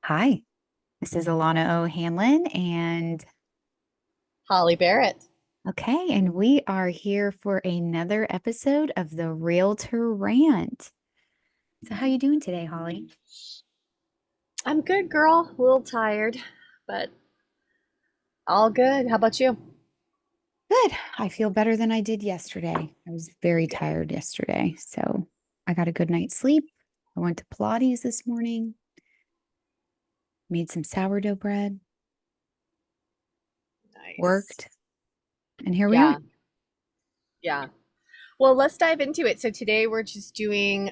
Hi, this is Alana O'Hanlon, and Holly Barrett. we are here for another episode of the Realtor Rant. So, how you doing today, Holly? I'm good, girl. A little tired, but all good. How about you? Good. I feel better than I did yesterday. I was very Good. tired yesterday, so I got a good night's sleep. I went to Pilates this morning, made some sourdough bread, worked, Nice. and here we are. Yeah, yeah. Well, let's dive into it. So today we're just doing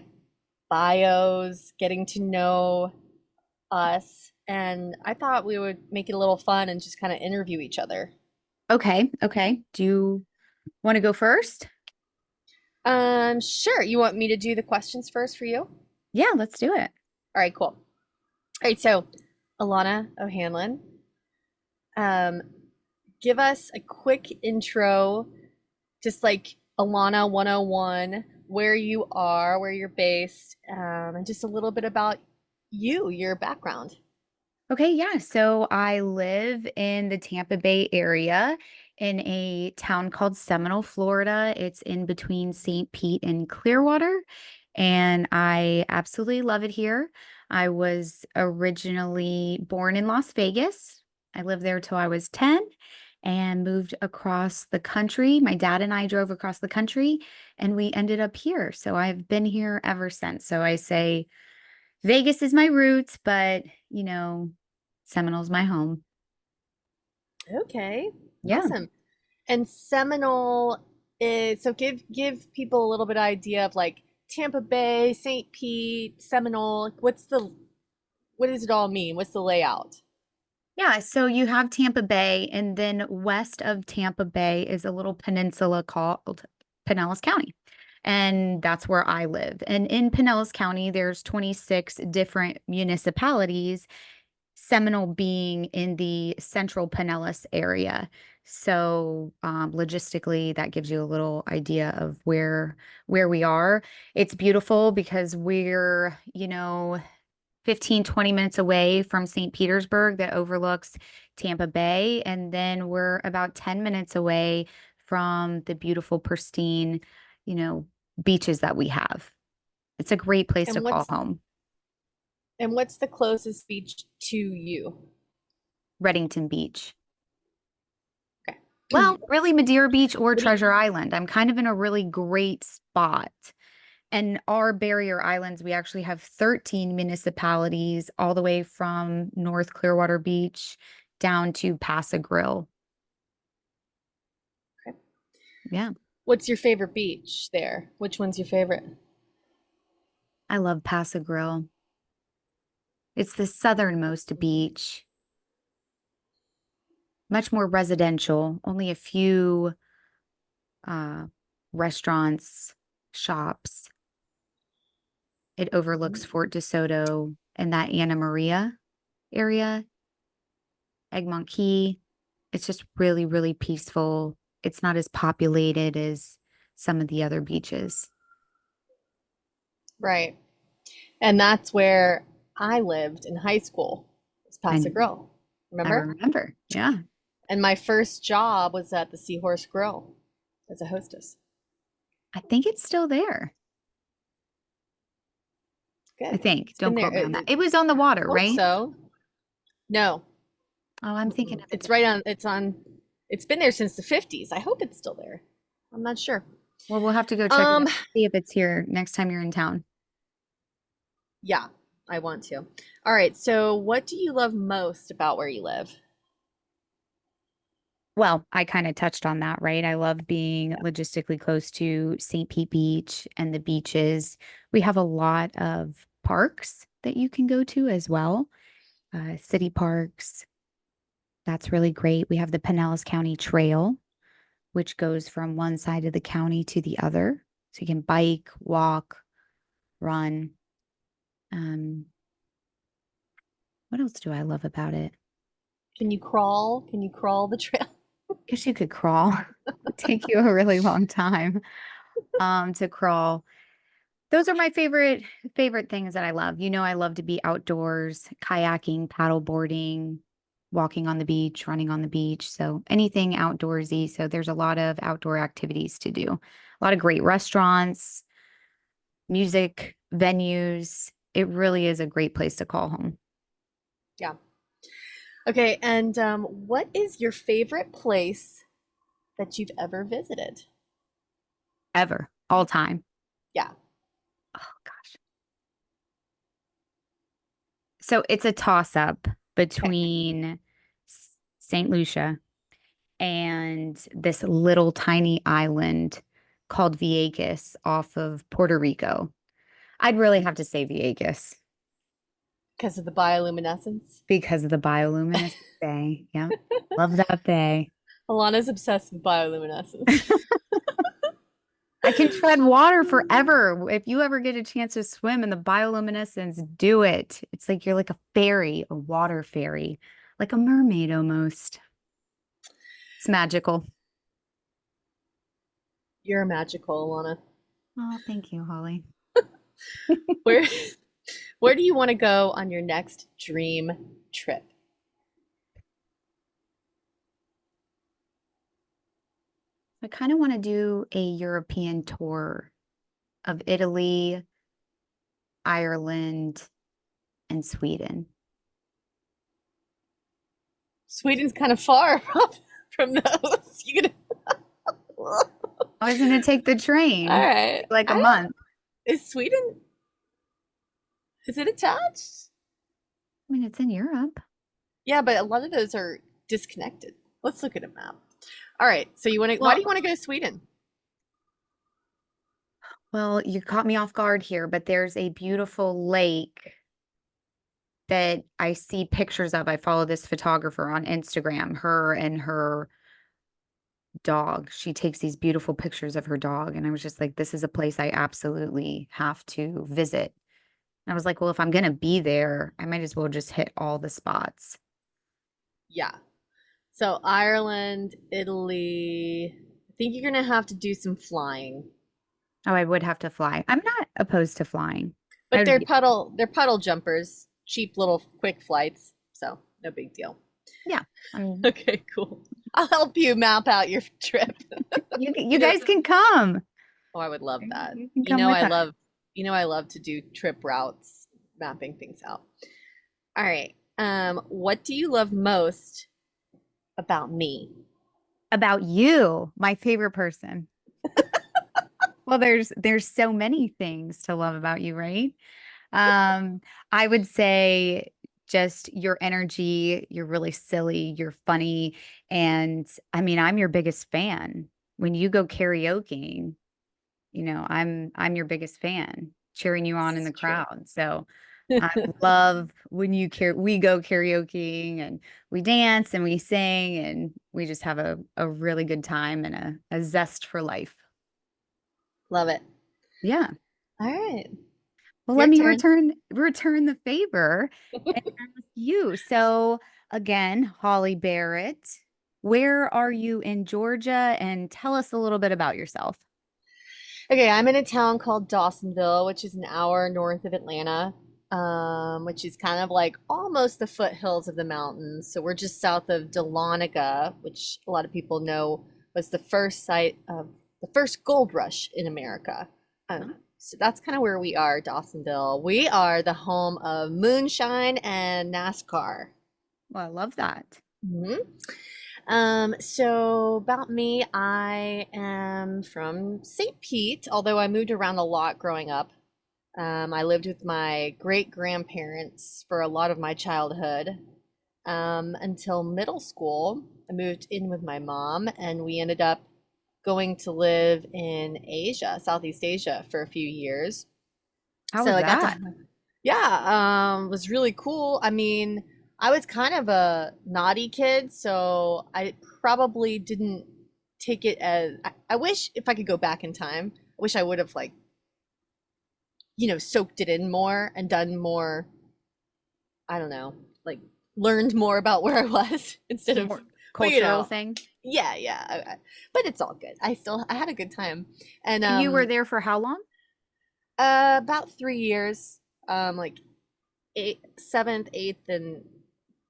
bios, getting to know us, and I thought we would make it a little fun and just kind of interview each other. Okay, okay. Do you want to go first? Sure. You want me to do the questions first for you? Yeah, let's do it. All right, cool. All right, so Alana O'Hanlon, um, give us a quick intro, just like Alana 101, where you are, where you're based, and just a little bit about you, your background. Okay, yeah. So I live in the Tampa Bay area in a town called Seminole, Florida. It's in between St. Pete and Clearwater, and I absolutely love it here. I was originally born in Las Vegas. I lived there till I was 10 and moved across the country. My dad and I drove across the country and we ended up here. So I've been here ever since. So I say Vegas is my roots, but Seminole's my home. Okay, Yeah. awesome. And Seminole is so give people a little bit of idea of like Tampa Bay, St. Pete, Seminole. What does it all mean? What's the layout? Yeah. So you have Tampa Bay, and then west of Tampa Bay is a little peninsula called Pinellas County. And that's where I live. And in Pinellas County, there's 26 different municipalities, Seminole being in the central Pinellas area. So logistically, that gives you a little idea of where we are. It's beautiful because we're, 15, 20 minutes away from St. Petersburg that overlooks Tampa Bay. And then we're about 10 minutes away from the beautiful, pristine, you know, beaches that we have. It's a great place to And call what's home. and what's the closest beach to you? Reddington Beach. Okay. Well, really Madeira Beach or What do you, Treasure Island. I'm kind of in a really great spot. And our barrier islands, we actually have 13 municipalities all the way from North Clearwater Beach down to Pass Grill. okay. Yeah, What's your favorite beach there? Which one's your favorite? I love Pass Grill. It's the southernmost beach, much more residential, only a few uh, restaurants, shops. It overlooks Fort DeSoto and that Anna Maria area, Egmont Key. It's just really, really peaceful. It's not as populated as some of the other beaches. Right. And that's where I lived in high school. It's Paso And Grill. I Remember? remember. Yeah. And my first job was at the Seahorse Grill as a hostess. I think it's still there. I Good. think. It's been Don't there. quote me on that. It was on the water, Hope right? so. No. Oh, I'm thinking Mm-mm. of a It's different. right on. It's been there since the 50s. I hope it's still there. I'm not sure. Well, we'll have to go check it Um, out. See if it's here next time you're in town. yeah, I want to. All right. So, what do you love most about where you live? Well, I kind of touched on that, right? I love being Yeah. logistically close to St. Pete Beach and the beaches. We have a lot of parks that you can go to as well, city parks. That's really great. We have the Pinellas County Trail, which goes from one side of the county to the other. So you can bike, walk, run. Um, what else do I love about it? Can you crawl? Can you crawl the trail? Guess you could crawl. It'd take you a really long time to crawl. those are my favorite things that I love. I love to be outdoors, kayaking, paddle boarding, walking on the beach, running on the beach. So anything outdoorsy. So there's a lot of outdoor activities to do. A lot of great restaurants, music venues. It really is a great place to call home Yeah. Okay, and what is your favorite place that you've ever visited? ever, all time. Yeah. Oh gosh. So it's a toss up Okay. between St. Lucia and this little tiny island called Vieques off of Puerto Rico. I'd really have to say Vieques Because of the bioluminescence. because of the bioluminescent bay. Yep. Love that bay. Alana's obsessed with bioluminescence. I can tread water forever. If you ever get a chance to swim in the bioluminescence, do it. It's like you're like a fairy, a water fairy, like a mermaid almost. It's magical. You're magical, Alana. Oh, thank you, Holly. Where where do you want to go on your next dream trip? I kind of want to do a European tour of Italy, Ireland, and Sweden. Sweden's kind of far from those. You gonna all I was going to take the train right. like I a don't month. is Sweden is it attached? I mean, it's in Europe. Yeah, but a lot of those are disconnected. Let's look at a map. All right. So you want to why do Well, you want to go to Sweden? well, you caught me off guard here, but there's a beautiful lake that I see pictures of. I follow this photographer on Instagram, her and her dog. She takes these beautiful pictures of her dog. And I was just like, this is a place I absolutely have to visit. And I was like, well, if I'm going to be there, I might as well just hit all the spots. Yeah. So Ireland, Italy. I think you're gonna have to do some flying. Oh, I would have to fly. I'm not opposed to flying. I But would be, they're puddle jumpers, cheap little quick flights, so no big deal. yeah. I'm, Okay, cool. I'll help you map out your trip. you You know, guys can come. oh, I would love that. You can come with us. I love to do trip routes, mapping things out. All right. What do you love most about me? About you, my favorite person. Well, there's so many things to love about you, right? Um, I would say just your energy, you're really silly, you're funny, and I mean, I'm your biggest fan. When you go karaokeing, I'm your biggest fan, cheering you on in This the is true. crowd. So I love when we go karaokeing and we dance and we sing and we just have a really good time and a zest for life. Love it. Yeah. All right. Well, let Your me turn. return the favor and ask you. So again, Holly Barrett, where are you in Georgia? And tell us a little bit about yourself. Okay, I'm in a town called Dawsonville, which is an hour north of Atlanta, which is kind of like almost the foothills of the mountains. So we're just south of Dahlonega, which a lot of people know was the first site of the first gold rush in America. Oh, So that's kind of where we are, Dawsonville. We are the home of moonshine and NASCAR. well, I love that. Mhm. So about me, I am from St. Pete, although I moved around a lot growing up. I lived with my great grandparents for a lot of my childhood until middle school. I moved in with my mom, and we ended up going to live in Asia, Southeast Asia, for a few years. How So was I got to that? yeah, was really cool. I mean, I was kind of a naughty kid, so I probably didn't take it as I wish if I could go back in time, I wish I would have like, soaked it in more and done more, I don't know, like learned more about where I was instead of, More well, cultural thing. yeah, yeah. But it's all good. I had a good time. And And you were there for how long? About 3 years. Like seventh, eighth, and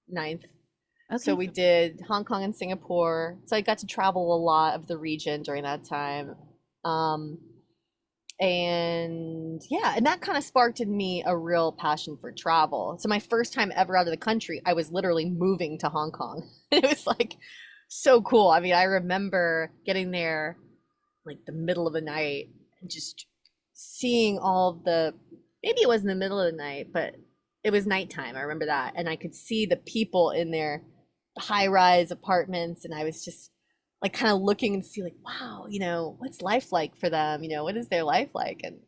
ninth. So Okay. we did Hong Kong and Singapore. So I got to travel a lot of the region during that time. Um, and yeah, and that kind of sparked in me a real passion for travel. So my first time ever out of the country, I was literally moving to Hong Kong. It was like so cool. I mean, I remember getting there like the middle of the night and just seeing all the, maybe it was in the middle of the night, but it was nighttime. I remember that. And I could see the people in their high rise apartments. And I was just like kind of looking and see like, wow, what's life like for them? What is their life like? And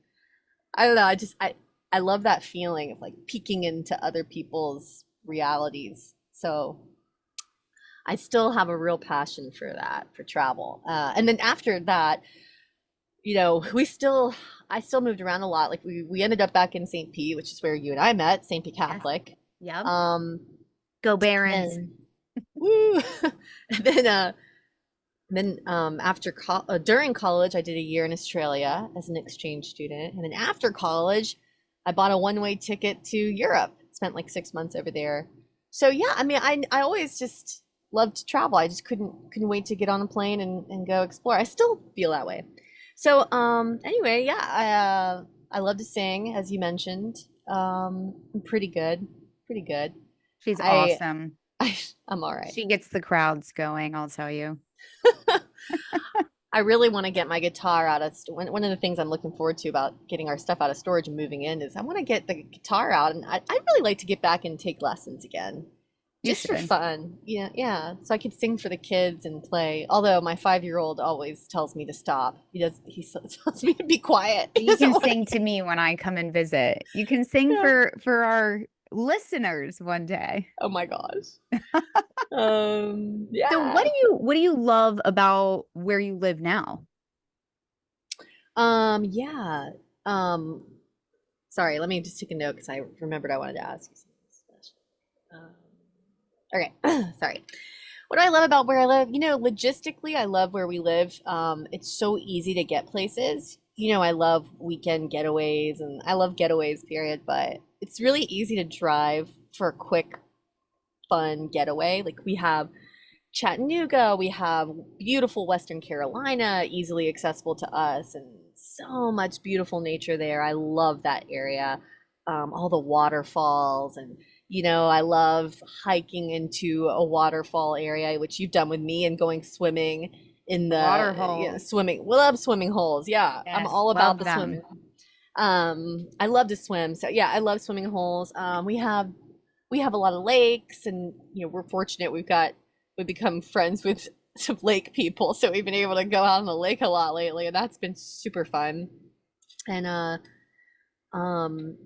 I don't know. I love that feeling of like peeking into other people's realities. So I still have a real passion for that, for travel. And then after that, I still moved around a lot. Like we ended up back in St. Pete, which is where you and I met, St. Pete Yes. Catholic. Yep. Um, Go Barons. and woo, and then after during college, I did a year in Australia as an exchange student, and then after college, I bought a one-way ticket to Europe. Spent like 6 months over there. So yeah, I mean, I always just loved to travel. I just couldn't wait to get on a plane and go explore. I still feel that way. So anyway, yeah, I love to sing, as you mentioned. I'm pretty good, pretty good. She's I, awesome. I I'm all right. She gets the crowds going, I'll tell you. I really want to get my guitar out of one of the things I'm looking forward to about getting our stuff out of storage and moving in is I want to get the guitar out, and I'd really like to get back and take lessons again, You just for should. fun. Yeah, yeah. So I could sing for the kids and play. Although my 5-year-old always tells me to stop. He tells me to be quiet. He You doesn't can want sing to. to me when I come and visit. You can sing Yeah. for our listeners one day. Oh my gosh. So Yeah. what do you love about where you live now? Yeah. Um, Sorry, let me just take a note because I remembered I wanted to ask you something special. Okay, sorry. What do I love about where I live? Logistically, I love where we live. It's so easy to get places. I love weekend getaways and I love getaways, period, but it's really easy to drive for a quick, fun getaway. Like we have Chattanooga, we have beautiful Western Carolina, easily accessible to us, and so much beautiful nature there. I love that area. All the waterfalls, and I love hiking into a waterfall area, which you've done with me, and going swimming in the, Water holes. swimming. We love swimming holes. Yeah, I'm Yes, all about love the swimming. them. I love to swim, so yeah, I love swimming holes. We have a lot of lakes, and we're fortunate we've become friends with some lake people, so we've been able to go out on the lake a lot lately, and that's been super fun. And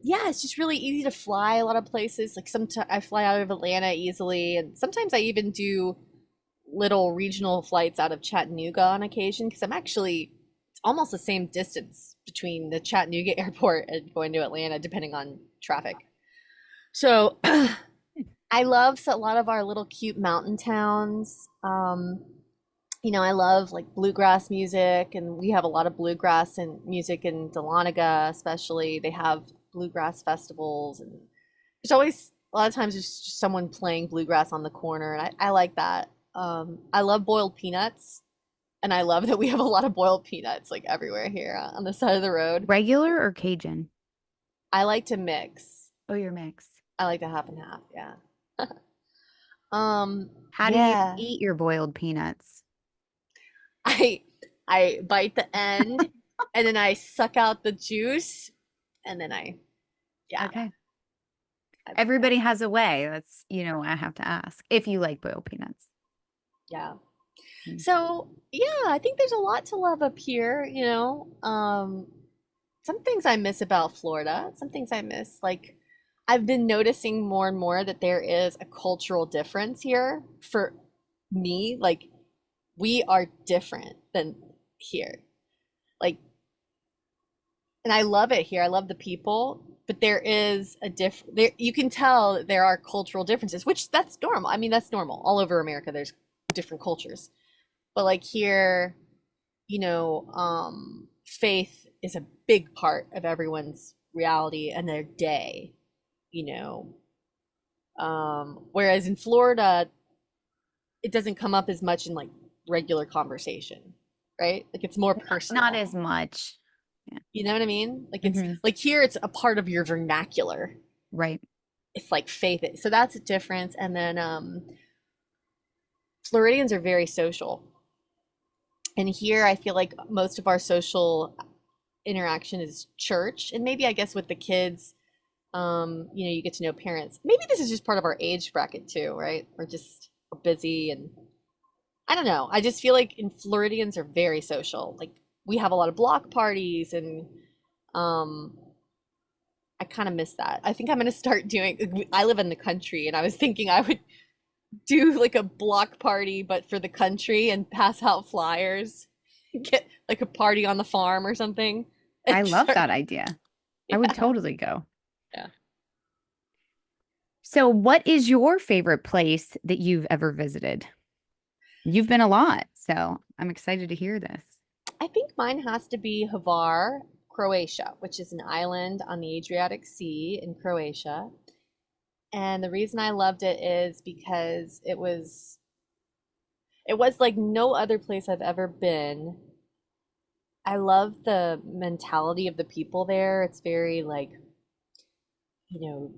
yeah, it's just really easy to fly a lot of places. Like sometimes I fly out of Atlanta easily, and sometimes I even do little regional flights out of Chattanooga on occasion because it's almost the same distance between the Chattanooga airport and going to Atlanta, depending on traffic. So I love a lot of our little cute mountain towns. I love like bluegrass music, and we have a lot of bluegrass and music in Dahlonega, especially. They have bluegrass festivals, and there's always a lot of times there's just someone playing bluegrass on the corner, and I like that. I love boiled peanuts, and I love that we have a lot of boiled peanuts like everywhere here on the side of the road. Regular or Cajun? I like to mix. Oh, you're mixed. I like to half and half, yeah. How do you Yeah. eat your boiled peanuts? I I bite the end and then I suck out the juice and then yeah. Okay. I, Everybody has a way. That's, I have to ask if you like boiled peanuts. yeah. Mm. So yeah, I think there's a lot to love up here. Some things I miss about Florida, some things I miss. Like I've been noticing more and more that there is a cultural difference here for me. Like we are different than here. Like, and I love it here. I love the people, but there is a there you can tell that there are cultural differences, which that's normal. I mean, that's normal. All over America there's different cultures. But like here, faith is a big part of everyone's reality and their day, you know. Whereas in Florida, it doesn't come up as much in like regular conversation, right? Like it's more Not personal. as much. Yeah. You know what I mean? Like it's Hmm. like here it's a part of your vernacular. Right. It's like faith. So that's a difference. And then Floridians are very social. And here I feel like most of our social interaction is church. And maybe I guess with the kids, you get to know parents. Maybe this is just part of our age bracket too, right? We're busy and I don't know. I just feel like in Floridians are very social. Like we have a lot of block parties and um I kind of miss that. I think I'm gonna start doing. I live in the country, and I was thinking I would do like a block party, but for the country, and pass out flyers, get like a party on the farm or something, I and love start. that idea. I would Yeah, totally go. yeah. So, what is your favorite place that you've ever visited? You've been a lot, so I'm excited to hear this. I think mine has to be Hvar, Croatia, which is an island on the Adriatic Sea in Croatia. And the reason I loved it is because it was like no other place I've ever been. I love the mentality of the people there. It's very like, you know,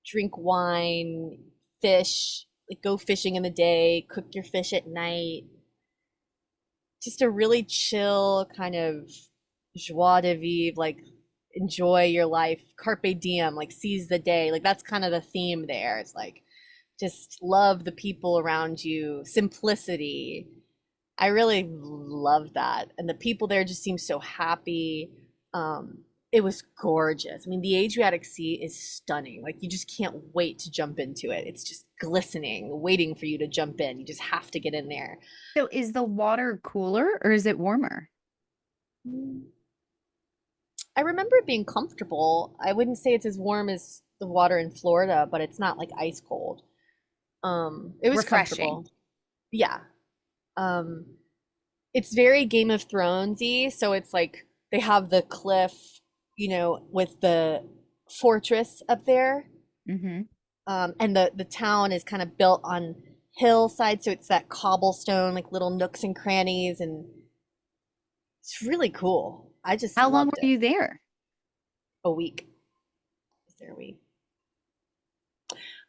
drink wine, fish, like go fishing in the day, cook your fish at night. Just a really chill kind of joie de vivre, like enjoy your life, carpe diem, like seize the day. Like that's kind of the theme there. It's like just love the people around you, simplicity. I really love that. And the people there just seem so happy. It was gorgeous. I mean, the Adriatic Sea is stunning. Like, you just can't wait to jump into it. It's just glistening, waiting for you to jump in. You just have to get in there. So, is the water cooler or is it warmer? I remember it being comfortable. I wouldn't say it's as warm as the water in Florida, but it's not like ice cold. It was Refreshing. comfortable. Yeah. Um, it's very Game of Thronesy, so it's like they have the cliff, with the fortress up there, Hmm. and the town is kind of built on hillside, so it's that cobblestone, like little nooks and crannies, and it's really cool. I just How long were loved it. you there? A week. Is there a week?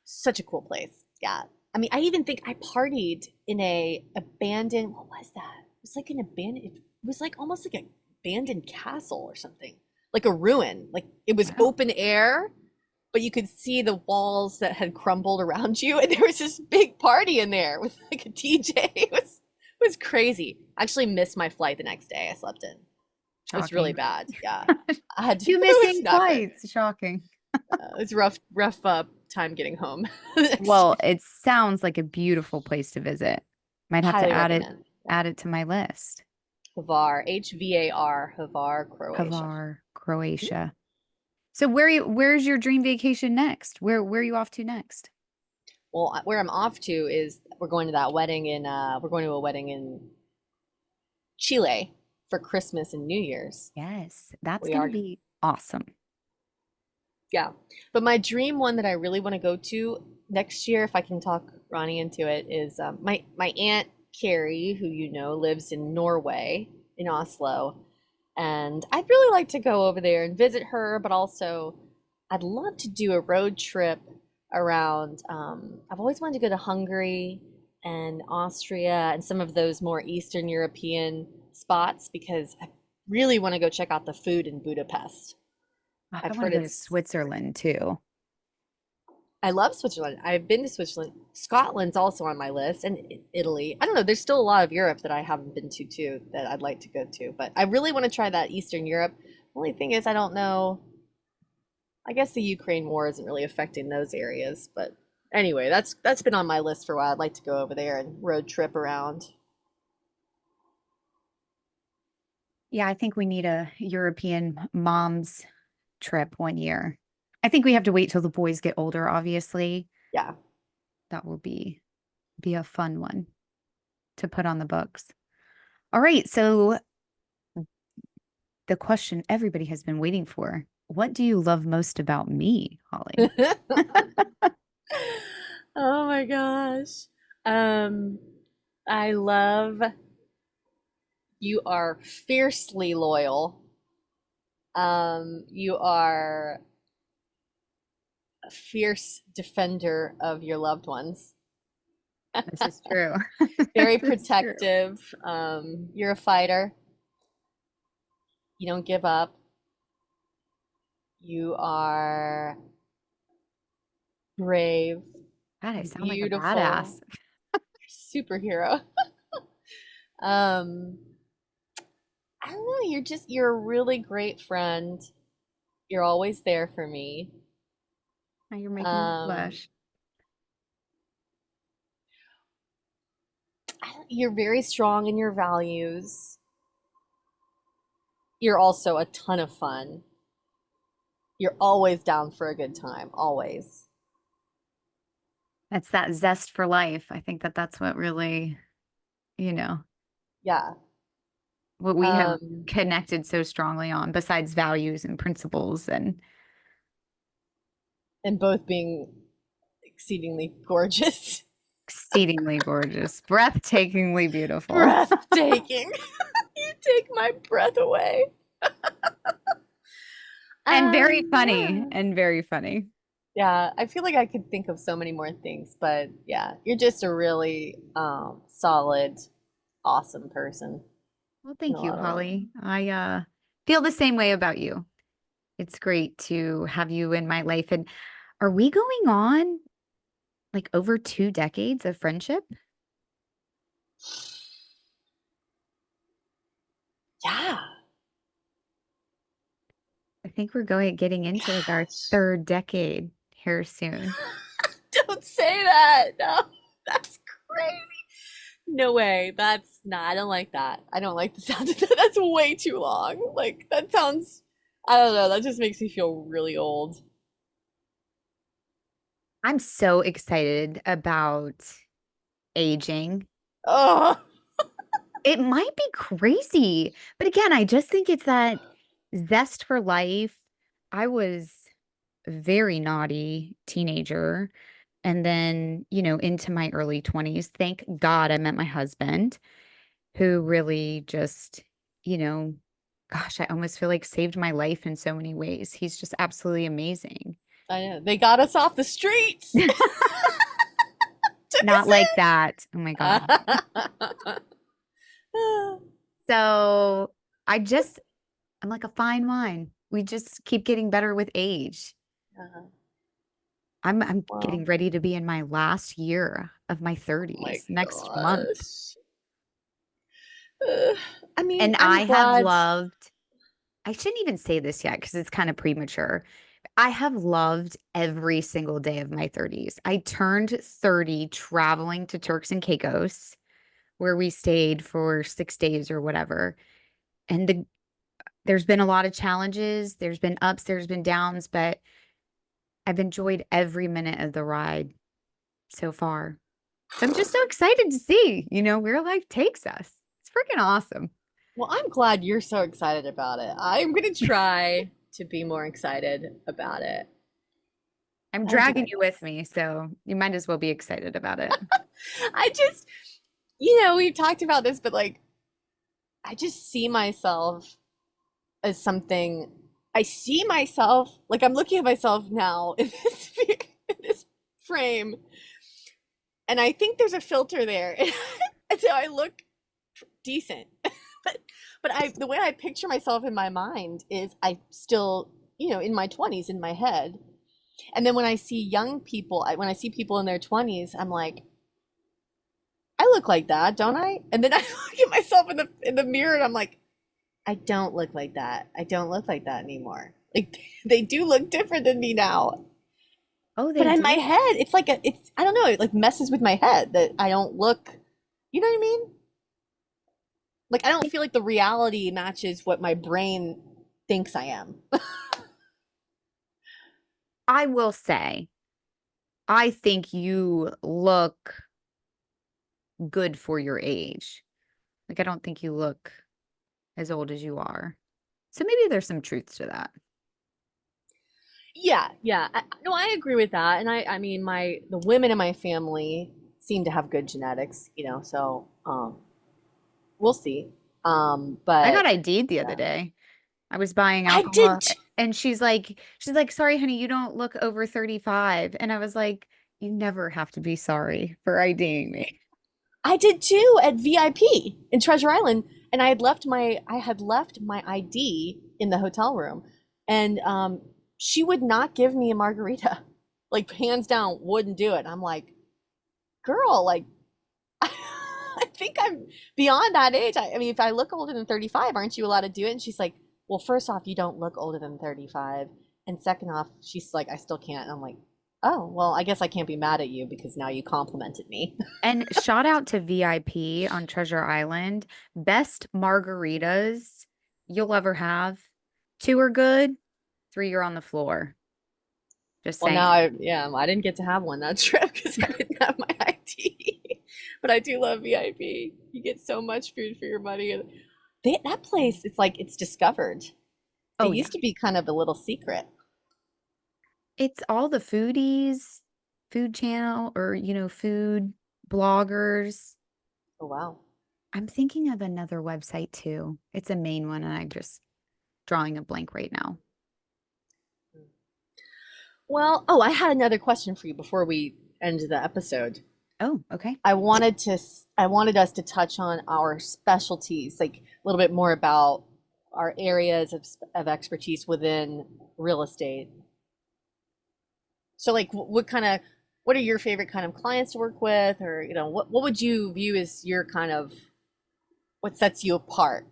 Such a cool place. Yeah. I mean, I even think I partied in a abandoned, what was that? It was like an abandoned, it was like almost like an abandoned castle or something, like a ruin. Like it was Wow. open air, but you could see the walls that had crumbled around you, and there was this big party in there with like a DJ. It was crazy. I actually missed my flight the next day. I slept in. It was really Shocking. bad. Yeah. I had to, Two it was missing not good. flights. Shocking. It was rough time getting home the next Well, day. it sounds like a beautiful place to visit. Might have to Highly add it recommend. Yeah. add it to my list. Hvar, Hvar, Hvar, Croatia. Hvar, Mhm. Croatia. So where's your dream vacation next? Where are you off to next? Well, where I'm off to is we're going to a wedding in Chile for Christmas and New Year's. Yes, that's We gonna are, be awesome. yeah. But my dream one that I really want to go to next year, if I can talk Ronnie into it, is my aunt Carrie, who lives in Norway, in Oslo, and I'd really like to go over there and visit her, but also I'd love to do a road trip around. I've always wanted to go to Hungary and Austria and some of those more Eastern European spots because I really want to go check out the food in Budapest. I I've want to heard go to it's Switzerland too. I love Switzerland. I've been to Switzerland. Scotland's also on my list, and Italy. I don't know. There's still a lot of Europe that I haven't been to too that I'd like to go to. But I really want to try that Eastern Europe. Only thing is, I don't know. I guess the Ukraine war isn't really affecting those areas. But anyway, that's been on my list for a while. I'd like to go over there and road trip around. Yeah, I think we need a European mom's trip one year. I think we have to wait till the boys get older, obviously. Yeah. That will be a fun one to put on the books. All right, so the question everybody has been waiting for. What do you love most about me, Holly? Oh my gosh. Um, I love you are fiercely loyal. You are a fierce defender of your loved ones. This is true. Very This is true. protective. You're a fighter. You don't give up. You are brave, God, I sound like a beautiful, badass. superhero. Um, I don't know, you're a really great friend. You're always there for me. Now you're making me Um, blush. you're very strong in your values. You're also a ton of fun. You're always down for a good time, always. That's that zest for life. I think that that's what really, you know, Yeah. what we have Um, connected so strongly on, besides values and principles and and both being exceedingly gorgeous, exceedingly gorgeous, breathtakingly beautiful, breathtaking. You take my breath away. and very funny, Yeah. and very funny. Yeah, I feel like I could think of so many more things, but yeah, you're just a really solid, awesome person Well, in a thank you, lot of ways. Holly. I feel the same way about you. It's great to have you in my life. And are we going on like over 2 decades of friendship? Yeah. I think we're getting into like our Gosh. third decade here soon. Don't say that. No, that's crazy. No way. That's nah, I don't like that. I don't like the sound of that. That's way too long. Like that sounds I don't know, that just makes me feel really old. I'm so excited about aging. Oh, It might be crazy, but again, I just think it's that zest for life. I was a very naughty teenager and then, into my early 20s. Thank God I met my husband who really just, you know, gosh, I almost feel like saved my life in so many ways. He's just absolutely amazing. I know. They got us off the streets. Took Not like that. Oh my God. us in. So I just, I'm like a fine wine. We just keep getting better with age. Uh, I'm getting well, ready to be in my last year of my oh my 30s next month. gosh. Uh, I mean, And I'm I have glad. loved, I shouldn't even say this yet because it's kind of premature. I have loved every single day of my 30s. I turned 30 traveling to Turks and Caicos, where we stayed for 6 days or whatever. And there's been a lot of challenges. There's been ups, there's been downs, but I've enjoyed every minute of the ride so far. So I'm just so excited to see, where life takes us. It's freaking awesome. Well, I'm glad you're so excited about it. I'm gonna try to be more excited about it. I'm I'll do dragging my you with best. me, so you might as well be excited about it. I just, we've talked about this, but like, I just see myself as something. I see myself like I'm looking at myself now in in this frame, and I think there's a filter there, and so I look decent. but the way I picture myself in my mind is I still, in my 20s in my head. And then when I see young people, when I see people in their 20s, I'm like, I look like that, don't I? And then I look at myself in the mirror and I'm like, I don't look like that. I don't look like that anymore. Like they do look different than me now. Oh, But they in my do. head, it's like it's I don't know, it like messes with my head that I don't look, you know what I mean? Like I don't feel like the reality matches what my brain thinks I am. I will say, I think you look good for your age. Like, I don't think you look as old as you are. So maybe there's some truth to that. Yeah, yeah. No, I agree with that. And I mean, the women in my family seem to have good genetics, so we'll see. I got But ID'd the other yeah, day. I was buying I did. alcohol and she's like, sorry, honey, you don't look over 35. And I was like, you never have to be sorry for IDing me. I did too at VIP in Treasure Island, and I had left my ID in the hotel room, and she would not give me a margarita, like hands down, wouldn't do it. I'm like, girl, like I think I'm beyond that age. I mean, if I look older than 35, aren't you allowed to do it? And she's like, well, first off, you don't look older than 35, and second off, she's like, I still can't. And I'm like, oh, well, I guess I can't be mad at you because now you complimented me. And shout out to VIP on Treasure Island. Best margaritas you'll ever have. Two are good, three are on the floor. Just Well, now saying. I didn't get to have one that trip because I didn't have my ID. But I do love VIP. You get so much food for your money, and that place, it's like it's discovered. It Oh, yeah. used to be kind of a little secret. It's all the foodies, food channel, or, food bloggers. Oh wow. I'm thinking of another website too. It's a main one, and I'm just drawing a blank right now. Well, oh, I had another question for you before we end the episode. Oh, okay. I wanted us to touch on our specialties, like a little bit more about our areas of expertise within real estate. So like what are your favorite kind of clients to work with, or what would you view as your kind of what sets you apart?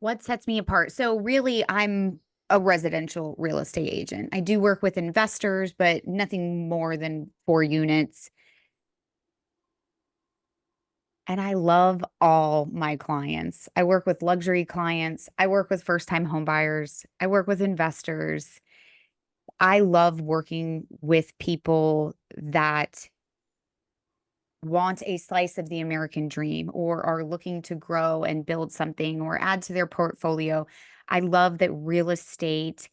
What sets me apart? So, really, I'm a residential real estate agent. I do work with investors, but nothing more than 4 units. And I love all my clients. I work with luxury clients. I work with first time home buyers. I work with investors. I love working with people that want a slice of the American dream or are looking to grow and build something or add to their portfolio. I love that real estate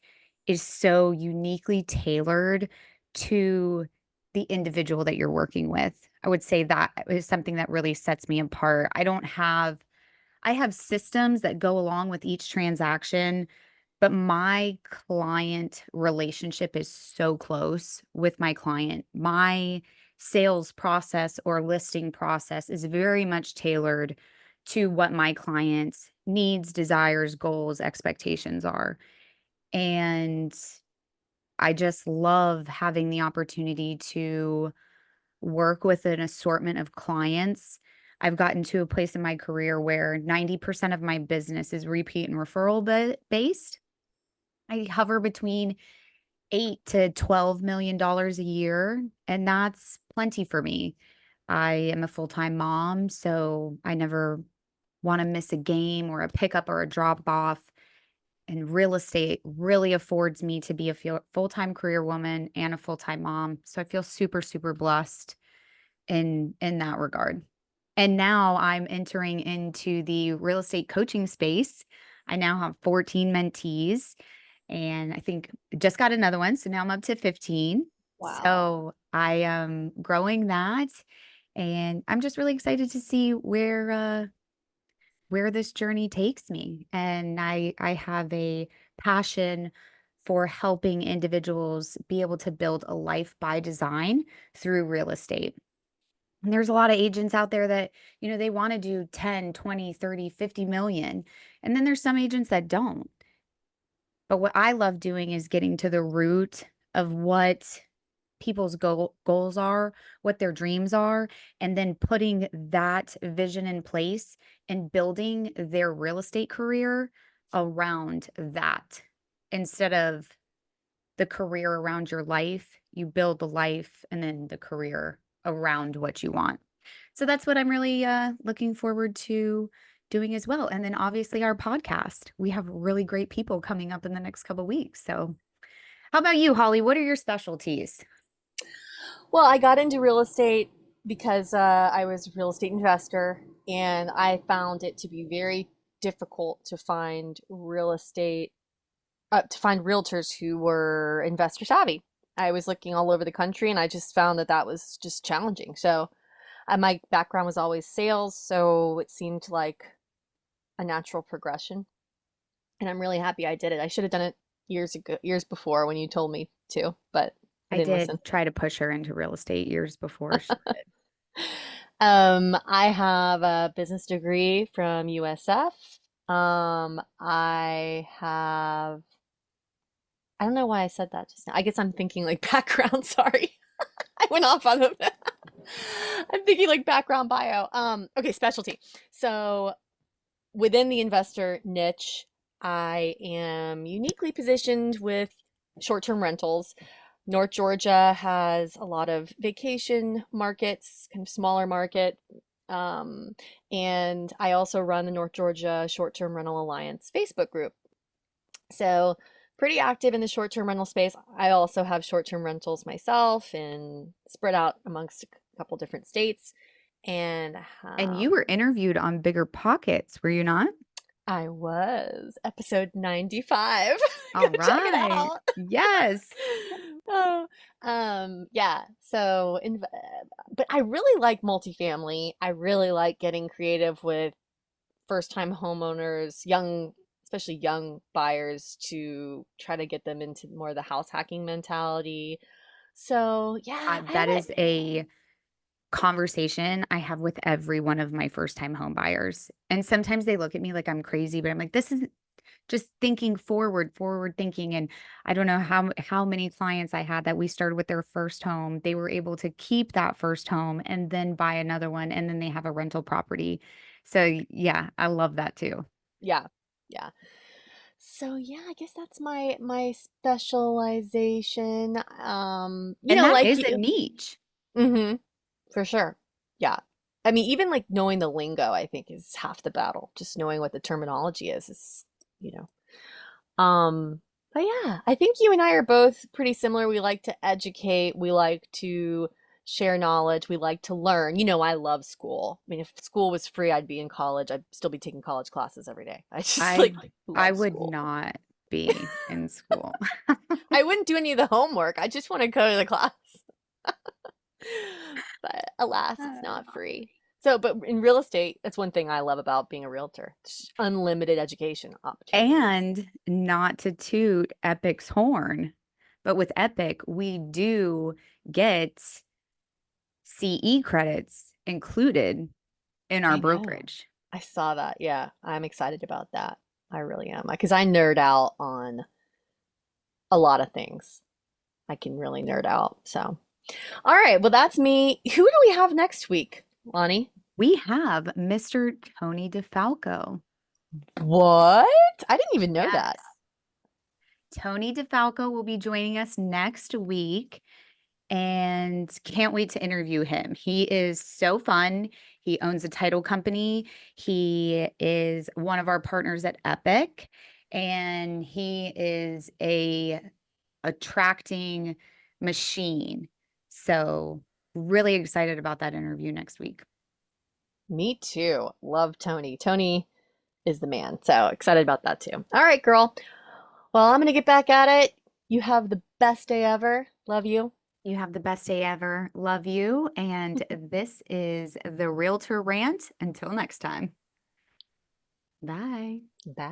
is so uniquely tailored to the individual that you're working with. I would say that is something that really sets me apart. I have systems that go along with each transaction, but my client relationship is so close with my client. My sales process or listing process is very much tailored to what my client's needs, desires, goals, expectations are. And I just love having the opportunity to work with an assortment of clients. I've gotten to a place in my career where 90% of my business is repeat and referral based. I hover between 8 to $12 million a year, and that's plenty for me. I am a full-time mom, so I never want to miss a game or a pickup or a drop off. And real estate really affords me to be a full-time career woman and a full-time mom. So I feel super, super blessed in that regard. And now I'm entering into the real estate coaching space. I now have 14 mentees and I think just got another one. So now I'm up to 15. Wow. So I am growing that and I'm just really excited to see where this journey takes me. And I have a passion for helping individuals be able to build a life by design through real estate. And there's a lot of agents out there that, they want to do 10, 20, 30, 50 million. And then there's some agents that don't. But what I love doing is getting to the root of what people's goals are, what their dreams are, and then putting that vision in place and building their real estate career around that. Instead of the career around your life, you build the life and then the career around what you want. So that's what I'm really looking forward to doing as well. And then obviously our podcast. We have really great people coming up in the next couple weeks. So how about you, Holly? What are your specialties? Well, I got into real estate because I was a real estate investor, and I found it to be very difficult to find to find realtors who were investor savvy. I was looking all over the country and I just found that that was just challenging. So my background was always sales, so it seemed like a natural progression. And I'm really happy I did it. I should have done it years ago, years before when you told me to, but I I didn't listen. did try to push her into real estate years before she did. I have a business degree from USF. I don't know why I said that just now. I guess I'm thinking like background. Sorry. I went off on them. I'm thinking like background bio. Okay, specialty. So within the investor niche, I am uniquely positioned with short-term rentals. North Georgia has a lot of vacation markets, kind of smaller market. Um, and I also run the North Georgia Short-Term Rental Alliance Facebook group. So pretty active in the short-term rental space. I also have short-term rentals myself and spread out amongst a couple different states. And And you were interviewed on Bigger Pockets, were you not? I was episode 95. Go All check it right. out. Yes. Oh, yeah. But I really like multifamily. I really like getting creative with first-time homeowners, especially young buyers, to try to get them into more of the house hacking mentality. So, yeah, I That haven't. is a conversation I have with every one of my first time home buyers. And sometimes they look at me like I'm crazy, but I'm like, this is just thinking forward thinking. And I don't know how many clients I had that we started with their first home. They were able to keep that first home and then buy another one, and then they have a rental property. So yeah, I love that too. Yeah, yeah. So yeah, I guess that's my specialization. And that Like is a you. niche. Mm-hmm. For sure. Yeah. I mean, even like knowing the lingo, I think is half the battle. Just knowing what the terminology is, you know. But yeah, I think you and I are both pretty similar. We like to educate, we like to share knowledge, we like to learn. I love school. I mean, if school was free, I'd be in college. I'd still be taking college classes every day. I just I like I love would school. not be in school. I wouldn't do any of the homework. I just want to go to the class. But alas, it's not free. So, but in real estate, that's one thing I love about being a realtor. It's unlimited education opportunities. And not to toot Epic's horn, but with Epic, we do get CE credits included in our I know. brokerage. I saw that. Yeah, I'm excited about that. I really am. Because I nerd out on a lot of things. I can really nerd out. So, all right. Well, that's me. Who do we have next week, Lonnie? We have Mr. Tony DeFalco. What? I didn't even know Yes. that. Tony DeFalco will be joining us next week and can't wait to interview him. He is so fun. He owns a title company. He is one of our partners at Epic, and he is a attracting machine. So, really excited about that interview next week. Me too. Love Tony. Tony is the man. So excited about that too. All right, girl. Well, I'm going to get back at it. You have the best day ever. Love you. You have the best day ever. Love you. And this is the Realtor Rant. Until next time. Bye. Bye.